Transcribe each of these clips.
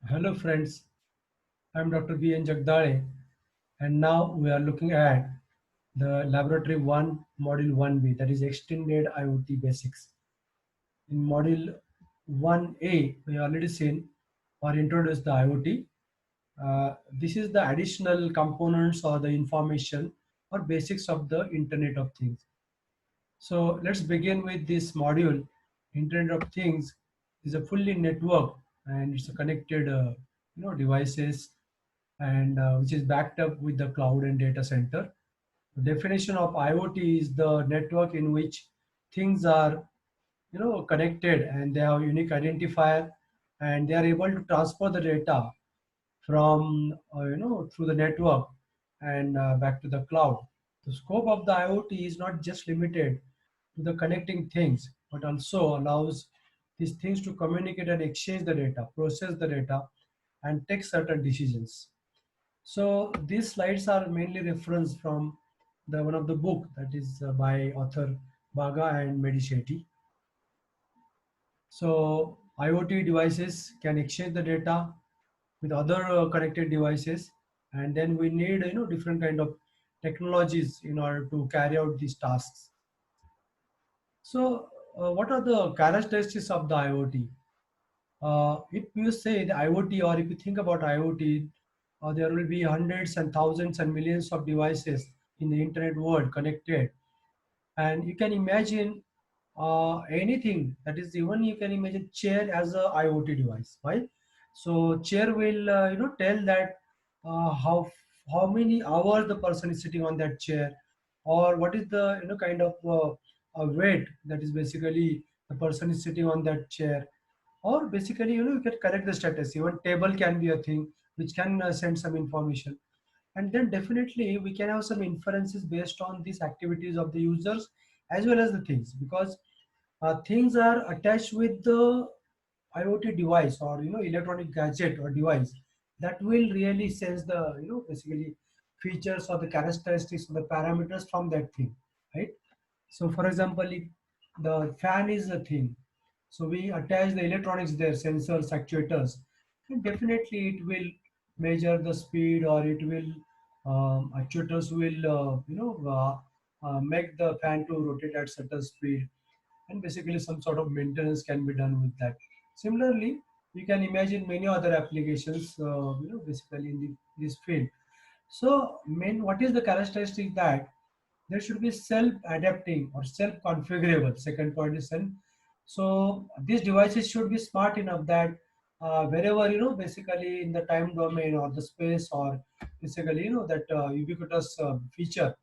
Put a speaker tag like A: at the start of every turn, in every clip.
A: Hello friends, I'm Dr. B. N. Jagdale, and now we are looking at the Laboratory 1 Module 1B, that is Extended IoT Basics. In Module 1A, we already seen or introduced the IoT. This is the additional components or the information or basics of the Internet of Things. So let's begin with this module. Internet of Things is a fully networked and it's a connected devices and which is backed up with the cloud and data center. The definition of IoT is the network in which things are connected and they have unique identifier and they are able to transfer the data from through the network and back to the cloud. The scope of the IoT is not just limited to the connecting things, but also allows these things to communicate and exchange the data, process the data, and take certain decisions. So these slides are mainly referenced from the one of the book that is by author Baga and Medishetty. So IoT devices can exchange the data with other connected devices, and then we need different kind of technologies in order to carry out these tasks. So what are the characteristics of the IoT? If you say the IoT, or if you think about IoT, there will be hundreds and thousands and millions of devices in the internet world connected, and you can imagine anything, that is, even you can imagine chair as a IoT device. Why? So chair will tell that how many hours the person is sitting on that chair, or what is the kind of weight that is basically the person is sitting on that chair, or basically you can correct the status. Even table can be a thing which can send some information, and then definitely we can have some inferences based on these activities of the users as well as the things, because things are attached with the IoT device or electronic gadget or device that will really sense the basically features or the characteristics or the parameters from that thing, right? So for example, if the fan is a thing, so we attach the electronics there, sensors, actuators, and definitely it will measure the speed, or it will actuators will make the fan to rotate at certain speed, and basically some sort of maintenance can be done with that. Similarly, you can imagine many other applications, basically in this field. So, what is the characteristic that there should be self-adapting or self-configurable. Second point is self. So these devices should be smart enough that wherever basically in the time domain or the space, or basically that ubiquitous feature,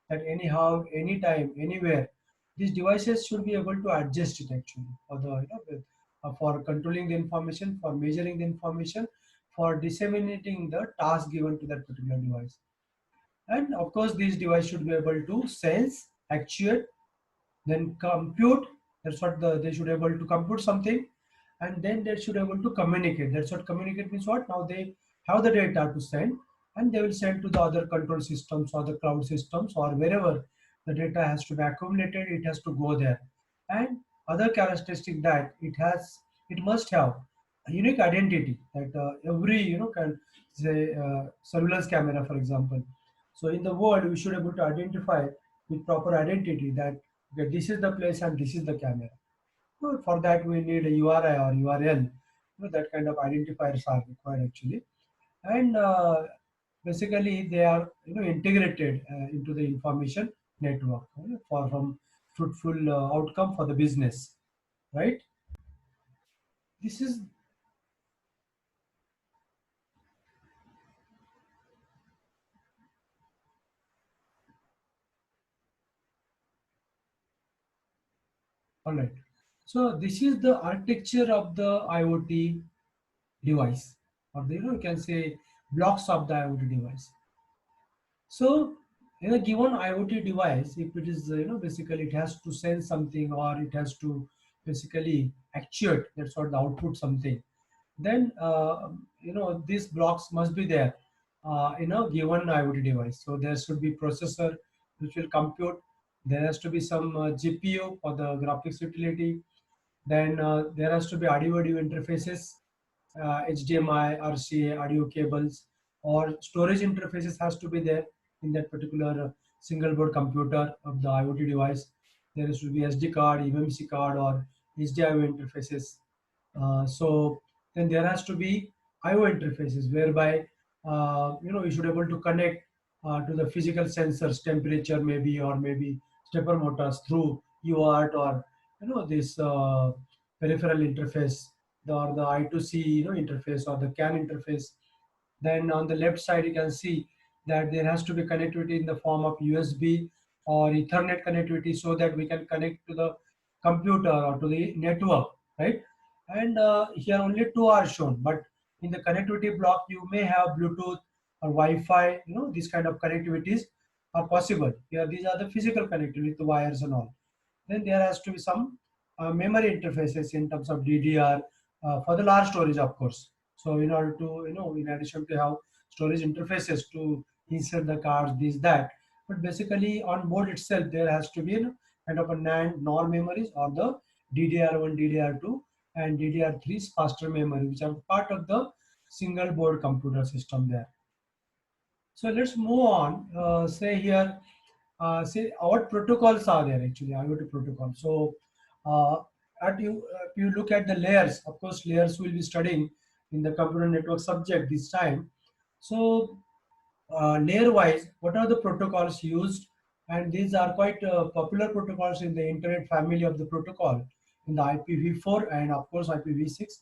A: that anyhow, anytime, anywhere, these devices should be able to adjust it actually for the for controlling the information, for measuring the information, for disseminating the task given to that particular device. And of course, these devices should be able to sense, actuate, then compute. That's what they should be able to compute something, and then they should be able to communicate. That's what communicate means. What now they have the data to send, and they will send to the other control systems or the cloud systems, or wherever the data has to be accumulated. It has to go there, and other characteristic that it must have a unique identity, that every can say surveillance camera, for example. So in the world, we should be able to identify with proper identity that okay, this is the place and this is the camera. So for that, we need a URI or URL. That kind of identifiers are required actually, and basically they are integrated into the information network for some fruitful outcome for the business, right? This is all right. So this is the architecture of the IoT device, or you can say blocks of the IoT device. So in a given IoT device, if it is basically it has to sense something, or it has to basically actuate, that's what the output something, then these blocks must be there in a given IoT device. So there should be processor which will compute. There has to be some GPU for the graphics utility. Then there has to be audio-video interfaces, HDMI, RCA, audio cables, or storage interfaces has to be there in that particular single board computer of the IoT device. There should be SD card, eMMC card, or HDIO interfaces. So then there has to be IO interfaces whereby you should able to connect to the physical sensors, temperature maybe, or maybe stepper motors through UART, or this peripheral interface, or the I2C interface, or the CAN interface. Then on the left side, you can see that there has to be connectivity in the form of USB or Ethernet connectivity, so that we can connect to the computer or to the network, right? And here only two are shown, but in the connectivity block, you may have Bluetooth or Wi-Fi. These kind of connectivities are possible. Here, these are the physical connectivity, the wires and all. Then there has to be some memory interfaces in terms of DDR for the large storage, of course. So in order to, in addition to have storage interfaces to insert the cards, this, that, but basically on board itself, there has to be kind of a NAND NOR memories, or the DDR1, DDR2, and DDR3 faster memory, which are part of the single board computer system there. So let's move on. Say here, say what protocols are there actually, IoT protocol. So if you look at the layers, of course, layers will be studying in the computer network subject this time. So layer wise, what are the protocols used? And these are quite popular protocols in the internet family of the protocol, in the IPv4 and of course IPv6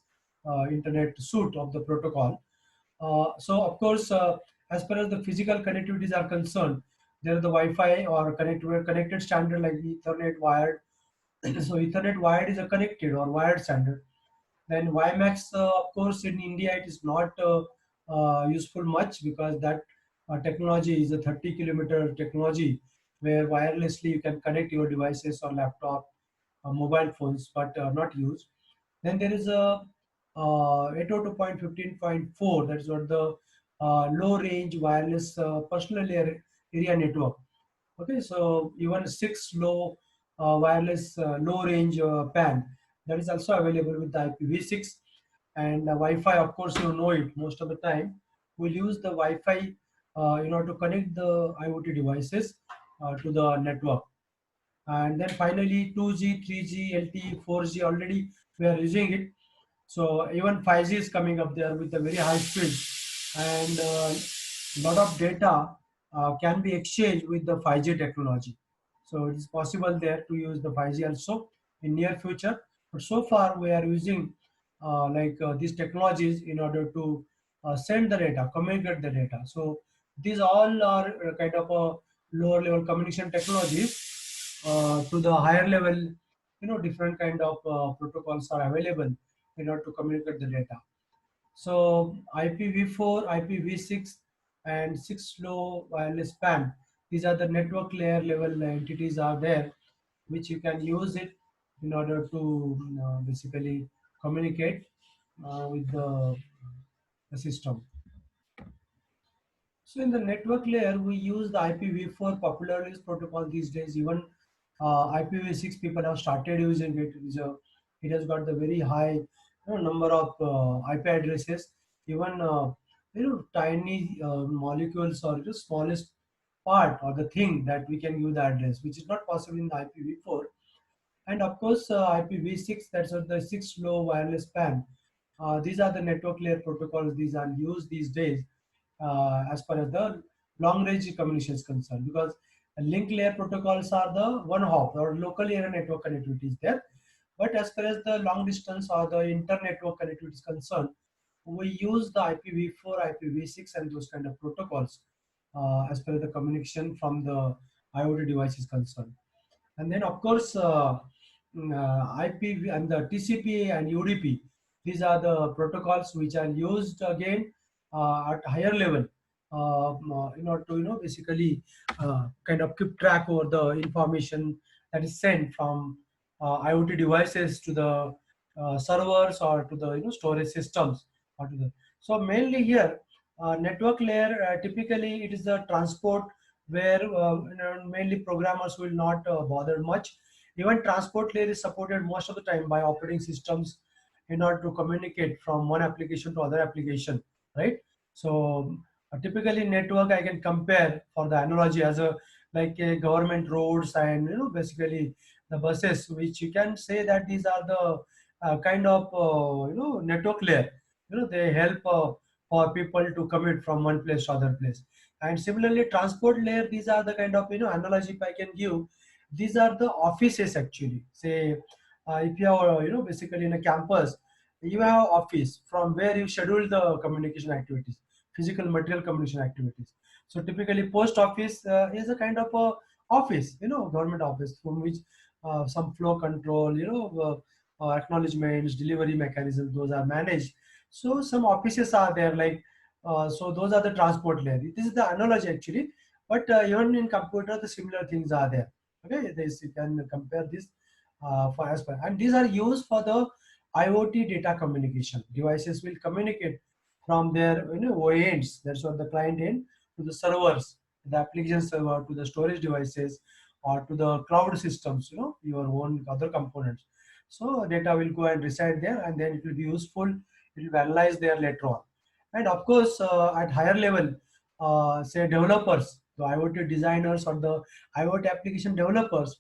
A: internet suite of the protocol. So of course, as far as the physical connectivities are concerned, there are the Wi-Fi or connected standard like Ethernet wired. So Ethernet wired is a connected or wired standard. Then WiMAX, of course, in India it is not useful much, because that technology is a 30-kilometer technology where wirelessly you can connect your devices or laptop, mobile phones, but not used. Then there is a 802.15.4, that is what the low range wireless personal area network. Okay, so even 6 wireless low range PAN, that is also available with the IPv6. And Wi-Fi, of course, you know it, most of the time we'll use the Wi-Fi in order to connect the IoT devices to the network. And then finally 2G, 3G, LTE, 4G, already we are using it. So even 5G is coming up there with a very high speed, and lot of data can be exchanged with the 5G technology. So it is possible there to use the 5G also in near future. But so far we are using these technologies in order to send the data, communicate the data. So these all are kind of a lower level communication technologies. To the higher level, different kind of protocols are available in order to communicate the data. So IPv4, IPv6, and 6 low wireless PAN. These are the network layer level entities are there, which you can use it in order to basically communicate with the system. So in the network layer, we use the IPv4 popularly used protocol these days. Even IPv6 people have started using it. It has got the very high number of IP addresses. Even tiny molecules, or the smallest part or the thing that we can use the address, which is not possible in the IPv4. And of course, IPv6, that's what the 6 low wireless PAN. These are the network layer protocols. These are used these days as far as the long range communication is concerned, because link layer protocols are the one hop or local area network connectivity is there. But as far as the long distance or the inter network connectivity is concerned, we use the IPv4, IPv6, and those kind of protocols as per the communication from the IoT device is concerned. And then of course, IPv and the TCP and UDP, these are the protocols which are used again at higher level in order to basically kind of keep track over the information that is sent from IoT devices to the servers, or to the storage systems, or to the. So mainly here, network layer, typically it is the transport where mainly programmers will not bother much. Even transport layer is supported most of the time by operating systems in order to communicate from one application to other application, right? So typically network I can compare for the analogy as a like a government roads and basically the buses, which you can say that these are the kind of network layer. They help for people to commute from one place to other place. And similarly transport layer, these are the kind of analogy if I can give. These are the offices actually. Say if you are basically in a campus, you have office from where you schedule the communication activities, physical material communication activities. So typically post office is a kind of a office, government office from which some flow control, acknowledgements, delivery mechanisms, those are managed. So some offices are there, like so those are the transport layer. This is the analogy actually, but even in computer the similar things are there. Okay, this you can compare this for as well. And these are used for the IoT data communication. Devices will communicate from their ends, that's what the client end, to the servers, the application server, to the storage devices, or to the cloud systems, your own other components. So data will go and reside there, and then it will be useful. It will be analyzed there later on. And of course, at higher level, say developers, the IoT designers or the IoT application developers,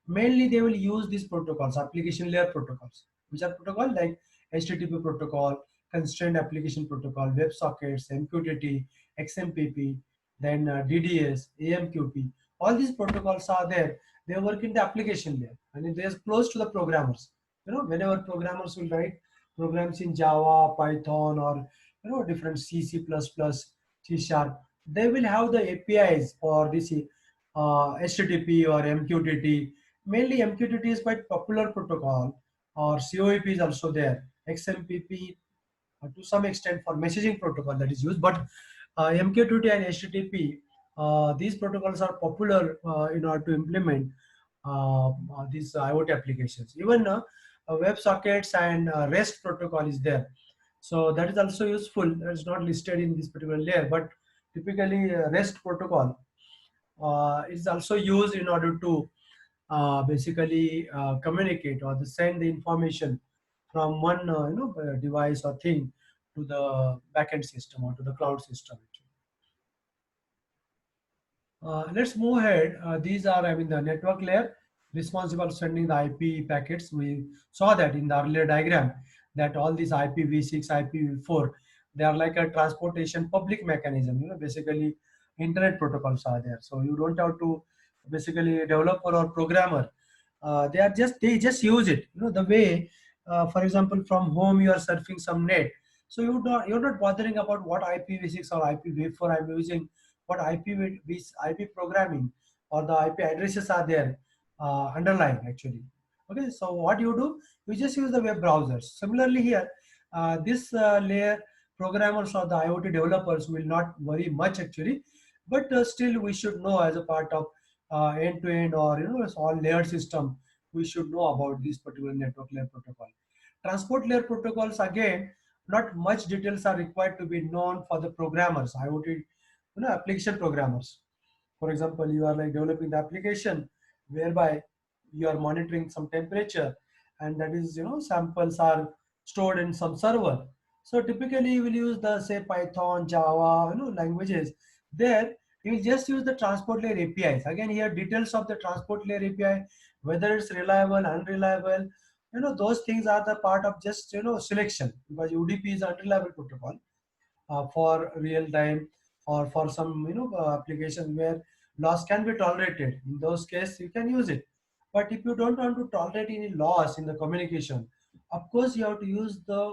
A: mainly they will use these protocols, application layer protocols, which are protocol like HTTP protocol, constrained application protocol, WebSockets, MQTT, XMPP, then DDS, AMQP. All these protocols are there. They work in the application layer, and they are close to the programmers. Whenever programmers will write programs in Java, Python, or different C, C++, C Sharp, they will have the APIs for this HTTP or MQTT. Mainly MQTT is quite popular protocol, or COAP is also there. XMPP to some extent for messaging protocol that is used, but MQTT and HTTP, these protocols are popular in order to implement these IoT applications. Even WebSockets and REST protocol is there. So that is also useful. That is not listed in this particular layer, but typically REST protocol is also used in order to basically communicate or to send the information from one device or thing to the backend system or to the cloud system. Let's move ahead. These are, I mean, the network layer responsible for sending the IP packets. We saw that in the earlier diagram that all these IPv6, IPv4, they are like a transportation public mechanism. Basically, internet protocols are there. So you don't have to basically developer or programmer. They just use it. The way, for example, from home you are surfing some net. So you're not bothering about what IPv6 or IPv4 I'm using, what IP programming or the IP addresses are there underlying actually. Okay, so what you do, you just use the web browsers. Similarly here, this layer programmers or the IoT developers will not worry much actually, but still we should know as a part of end-to-end or it's all layered system, we should know about this particular network layer protocol. Transport layer protocols again, not much details are required to be known for the programmers, IoT application programmers. For example, you are like developing the application whereby you are monitoring some temperature, and that is samples are stored in some server. So typically you will use the say Python, Java, languages. There you will just use the transport layer APIs. Again here details of the transport layer API, whether it's reliable, unreliable, those things are the part of just selection, because UDP is unreliable protocol for real time or for some application where loss can be tolerated. In those cases you can use it. But if you don't want to tolerate any loss in the communication, of course you have to use the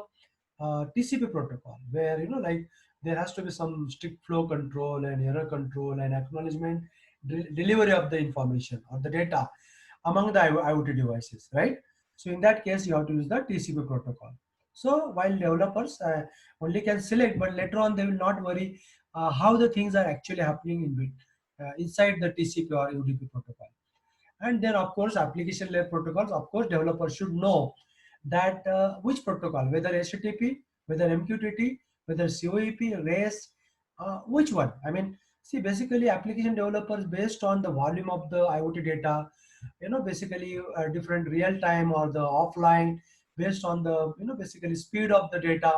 A: TCP protocol, where like there has to be some strict flow control and error control and acknowledgement, delivery of the information or the data among the IoT devices, right? So in that case, you have to use the TCP protocol. So while developers only can select, but later on they will not worry how the things are actually happening inside the TCP or UDP protocol. And then of course application layer protocols, of course developers should know that which protocol, whether HTTP, whether MQTT, whether COAP, REST, which one. I mean, see, basically application developers, based on the volume of the IoT data, basically different real time or the offline, based on the basically speed of the data.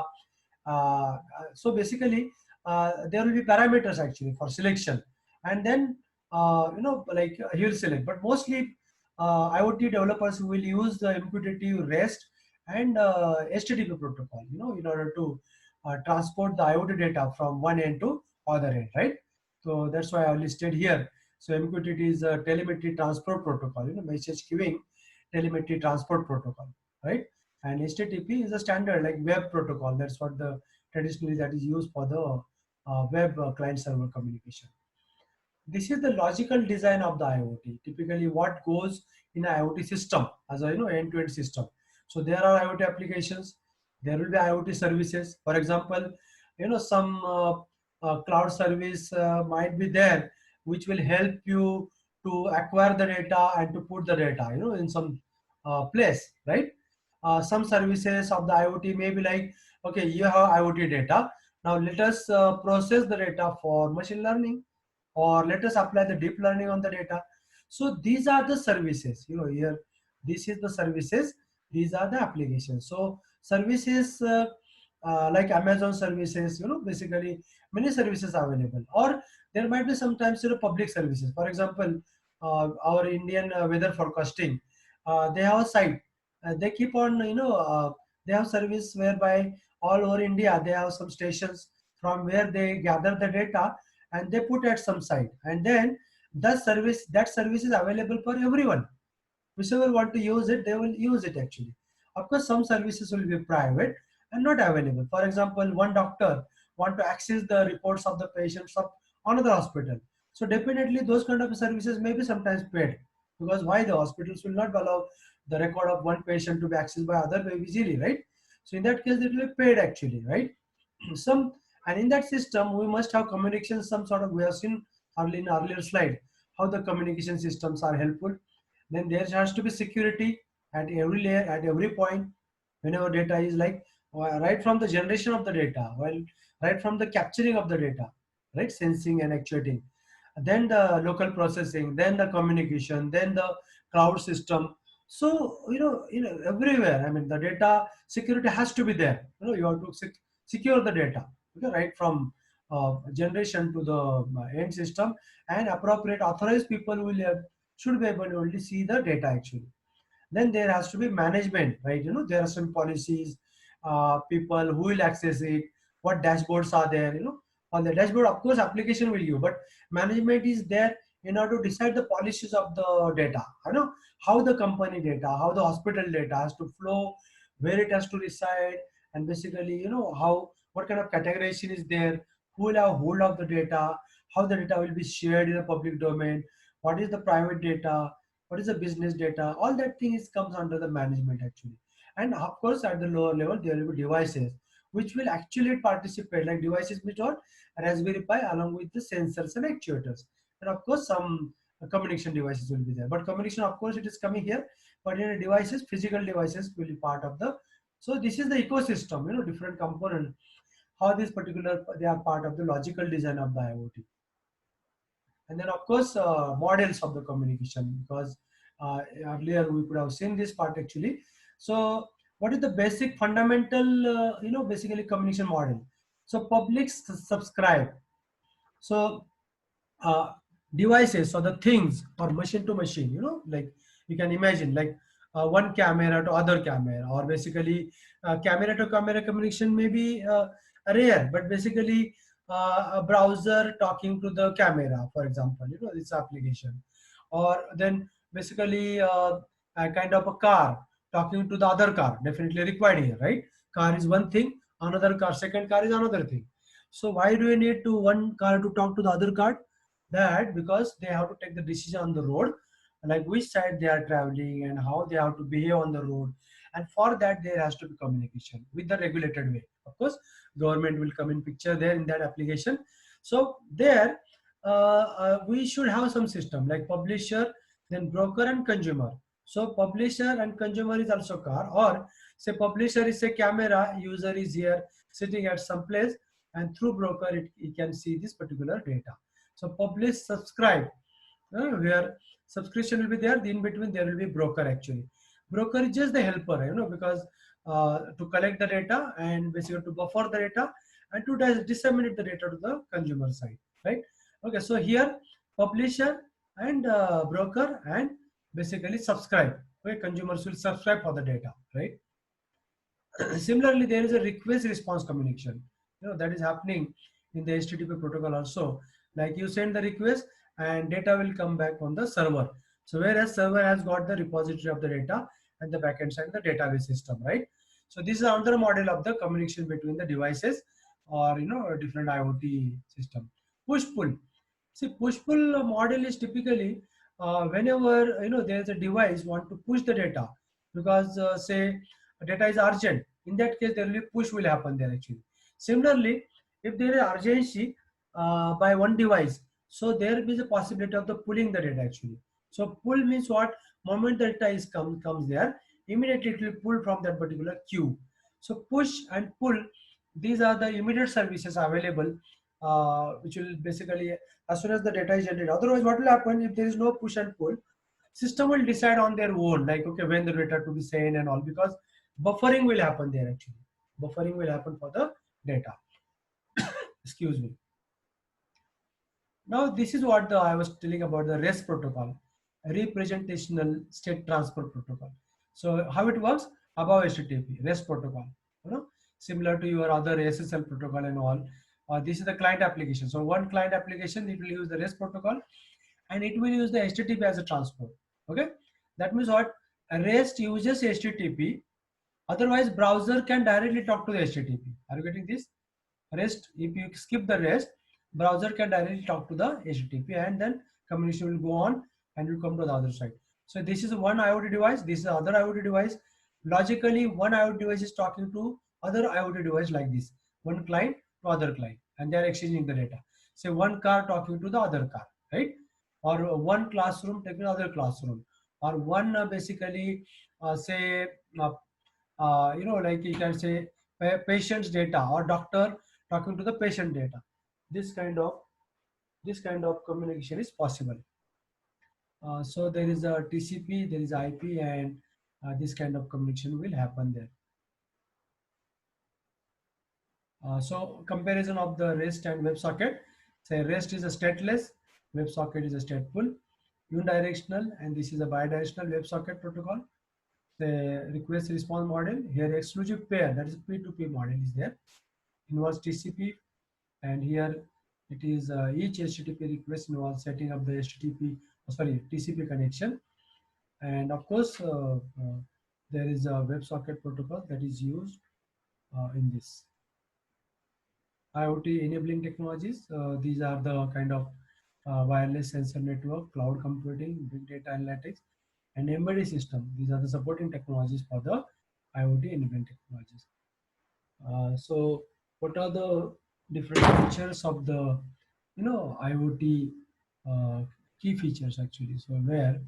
A: So basically, there will be parameters actually for selection, and then like he will select. But mostly, IoT developers will use the MQTT REST and HTTP protocol, in order to transport the IoT data from one end to other end, right? So that's why I listed here. So MQTT is a telemetry transport protocol, message queuing telemetry transport protocol, right? And HTTP is a standard like web protocol. That's what the traditionally that is used for the web client server communication. This is the logical design of the IoT. Typically, what goes in an IoT system as a end-to-end system. So there are IoT applications. There will be IoT services. For example, some cloud service might be there, which will help you to acquire the data and to put the data, in some place, right? Some services of the IoT may be like, okay, you have IoT data. Now let us process the data for machine learning, or let us apply the deep learning on the data. So these are the services, here this is the services, these are the applications. So services like Amazon services, basically many services are available, or there might be sometimes public services. For example, our Indian weather forecasting, they have a site, they keep on they have service whereby all over India they have some stations from where they gather the data and they put at some site, and then that service is available for everyone. Whichever want to use it, they will use it actually. Of course, some services will be private and not available. For example, one doctor want to access the reports of the patients of another hospital. So definitely those kind of services may be sometimes paid, because why the hospitals will not allow the record of one patient to be accessed by other very easily, right? So in that case, it will be paid actually, right? Some, and in that system we must have communication, some sort of, we have seen early in earlier slide how the communication systems are helpful. Then there has to be security at every layer, at every point, whenever data is like, right from the generation of the data, well, right from the capturing of the data, right, sensing and actuating, then the local processing, then the communication, then the cloud system. So everywhere, I mean, the data security has to be there. You have to secure the data, okay, right from generation to the end system, and appropriate authorized people will should be able to only see the data actually. Then there has to be management, right? There are some policies, people who will access it, what dashboards are there, on the dashboard of course application will give, but management is there in order to decide the policies of the data, how the company data, how the hospital data has to flow, where it has to reside, and basically how, what kind of categorization is there, who will have hold of the data, how the data will be shared in the public domain, what is the private data, what is the business data, all that thing is comes under the management actually. And of course at the lower level there will be devices which will actually participate, like devices which are Raspberry Pi along with the sensors and actuators, and of course some communication devices will be there. But communication, of course, it is coming here, but in devices, physical devices will be part of the. So this is the ecosystem, different components, how this particular, they are part of the logical design of the IoT. And then of course models of the communication, because earlier we could have seen this part actually. So what is the basic fundamental basically communication model? So public subscribe. So uh, devices or the things, or machine to machine, like you can imagine like one camera to other camera, or basically camera to camera communication may be rare, but basically a browser talking to the camera, for example, this application, or then basically a kind of a car talking to the other car, definitely required here, right? Car is one thing, another car, second car is another thing. So why do we need to one car to talk to the other car? That because they have to take the decision on the road, like which side they are traveling and how they have to behave on the road, and for that there has to be communication with the regulated way. Of course government will come in picture there in that application. So there we should have some system like publisher, then broker and consumer. So publisher and consumer is also car, or say publisher is a camera, user is here sitting at some place, and through broker it can see this particular data. So publish, subscribe, where subscription will be there. In between there will be broker actually. Broker is just the helper, because to collect the data and basically to buffer the data and to disseminate the data to the consumer side, right? Okay, so here publisher and broker and basically subscribe. Okay, consumers will subscribe for the data, right? Similarly, there is a request response communication. That is happening in the HTTP protocol also. Like you send the request and data will come back on the server. So whereas server has got the repository of the data and the backend side the database system, right? So this is another model of the communication between the devices or a different IoT system. Push pull. See, push pull model is typically whenever there is a device want to push the data because say data is urgent. In that case, there will be push will happen there actually. Similarly, if there is urgency by one device, so there is a possibility of the pulling the data actually. So pull means what? Moment the data is comes there, immediately it will pull from that particular queue. So push and pull, these are the immediate services available, which will basically as soon as the data is generated. Otherwise, what will happen if there is no push and pull? System will decide on their own, like okay, when the data to be sent and all, because buffering will happen there actually. Buffering will happen for the data. Excuse me. Now this is what I was telling about the REST protocol, representational state transfer protocol. So how it works? Above HTTP REST protocol, you know similar to your other SSL protocol and all. This is the client application. So one client application, it will use the REST protocol and it will use the HTTP as a transport. Okay, that means what? REST uses HTTP. Otherwise, browser can directly talk to the HTTP. Are you getting this? REST, if you skip the REST, browser can directly talk to the HTTP and then communication will go on and will come to the other side. So this is one IoT device, this is other IoT device. Logically, one IoT device is talking to other IoT device like this. One client to other client and they are exchanging the data. Say one car talking to the other car, right? Or one classroom taking other classroom. Or one basically say like you can say patient's data or doctor talking to the patient data. This kind of communication is possible. So there is a TCP, there is IP, and this kind of communication will happen there. So comparison of the REST and WebSocket. Say REST is a stateless, WebSocket is a stateful, unidirectional, and this is a bidirectional WebSocket protocol. The request response model here, exclusive pair, that is P2P model is there, involves TCP, and here it is each HTTP request involves setting up the TCP connection, and of course there is a WebSocket protocol that is used in this. IoT enabling technologies, these are the kind of wireless sensor network, cloud computing, big data analytics, and embedded system. These are the supporting technologies for the IoT enabling technologies. So what are the different features of the IoT uh, key features actually? So where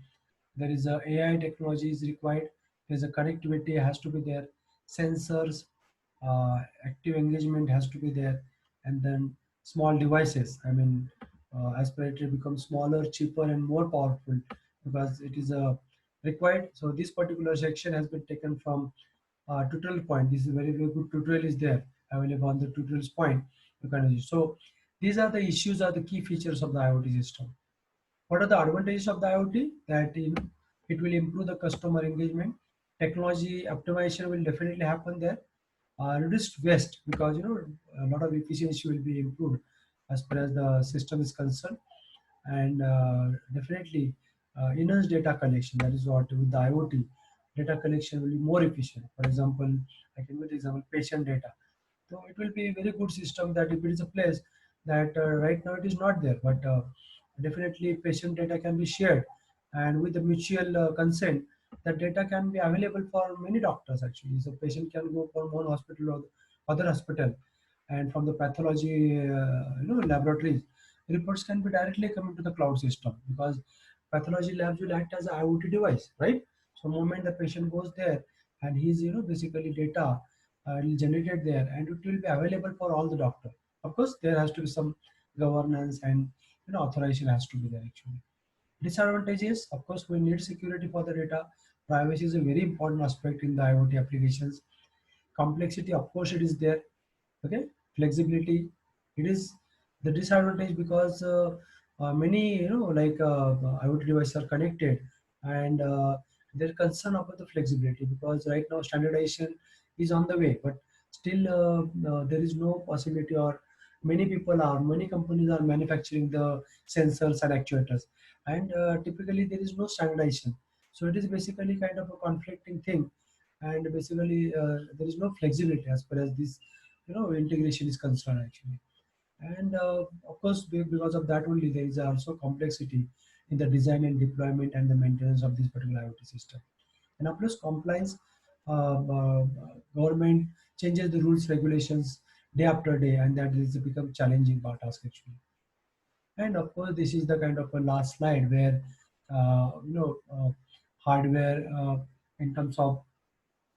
A: there is a AI technology is required, there's a connectivity has to be there, sensors, active engagement has to be there, and then small devices. I mean, aspirator becomes smaller, cheaper, and more powerful because it is required. So this particular section has been taken from tutorial point. This is very good tutorial is there available on the tutorials point. You can use. So these are the issues, are the key features of the IoT system. What are the advantages of the IoT? That it will improve the customer engagement. Technology optimization will definitely happen there. Reduced waste because a lot of efficiency will be improved as far as the system is concerned, and definitely enhanced data collection. That is what with the IoT data collection will be more efficient. For example, I can give the example patient data. So it will be a very good system that if it is a place that right now it is not there, but definitely patient data can be shared, and with the mutual consent, that data can be available for many doctors actually. So patient can go from one hospital or other hospital, and from the pathology laboratories, reports can be directly coming to the cloud system because pathology labs will act as an IoT device, right? So moment the patient goes there and his basically data will generated there and it will be available for all the doctor. Of course, there has to be some governance and authorization has to be there actually. Disadvantages, of course, we need security for the data. Privacy is a very important aspect in the IoT applications. Complexity, of course, it is there. Okay, flexibility, it is the disadvantage because many like IoT devices are connected, and they're concerned about the flexibility because right now standardization is on the way, but still there is no possibility, or many companies are manufacturing the sensors and actuators, and typically there is no standardization. So it is basically kind of a conflicting thing, and basically there is no flexibility as far as this integration is concerned actually. And of course because of that only there is also complexity in the design and deployment and the maintenance of this particular IoT system. And of course compliance, government changes the rules regulations day after day, and that is become challenging part task actually. And of course this is the kind of a last slide where hardware in terms of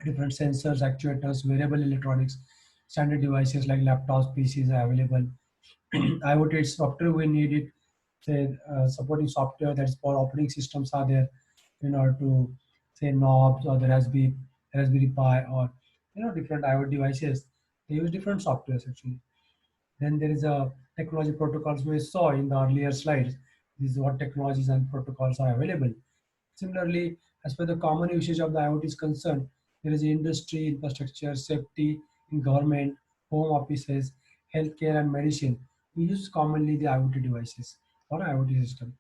A: different sensors, actuators, wearable electronics, standard devices like laptops, PCs are available. IoT software we need it, say supporting software that is for operating systems are there in order to say knobs, or the Raspberry Pi, or different IoT devices. They use different softwares actually. Then there is a technology protocols we saw in the earlier slides. This is what technologies and protocols are available. Similarly, as per the common usage of the IoT is concerned, there is industry, infrastructure, safety, in government, home offices, healthcare, and medicine. We use commonly the IoT devices or IoT system.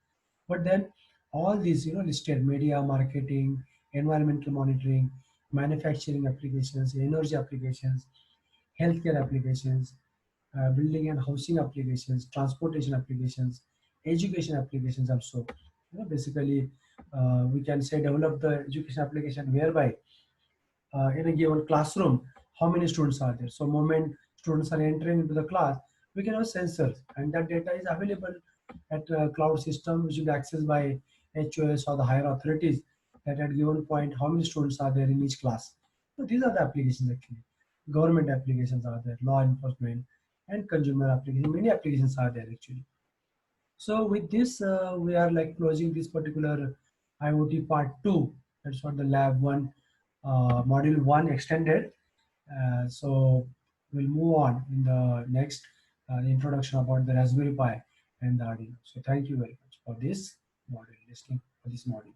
A: But then all these, listed media, marketing, environmental monitoring, manufacturing applications, energy applications, healthcare applications, building and housing applications, transportation applications, education applications also. Basically, we can say develop the education application whereby in a given classroom, how many students are there. So moment students are entering into the class, we can have sensors, and that data is available at a cloud system which will be accessed by HOS or the higher authorities, that at given point how many students are there in each class. So these are the applications actually. Government applications are there, law enforcement and consumer applications. Many applications are there actually. So with this, we are like closing this particular IoT part two. That's what the lab one, module one extended. So we'll move on in the next introduction about the Raspberry Pi and the Arduino. So thank you very much for this module, listening for this module.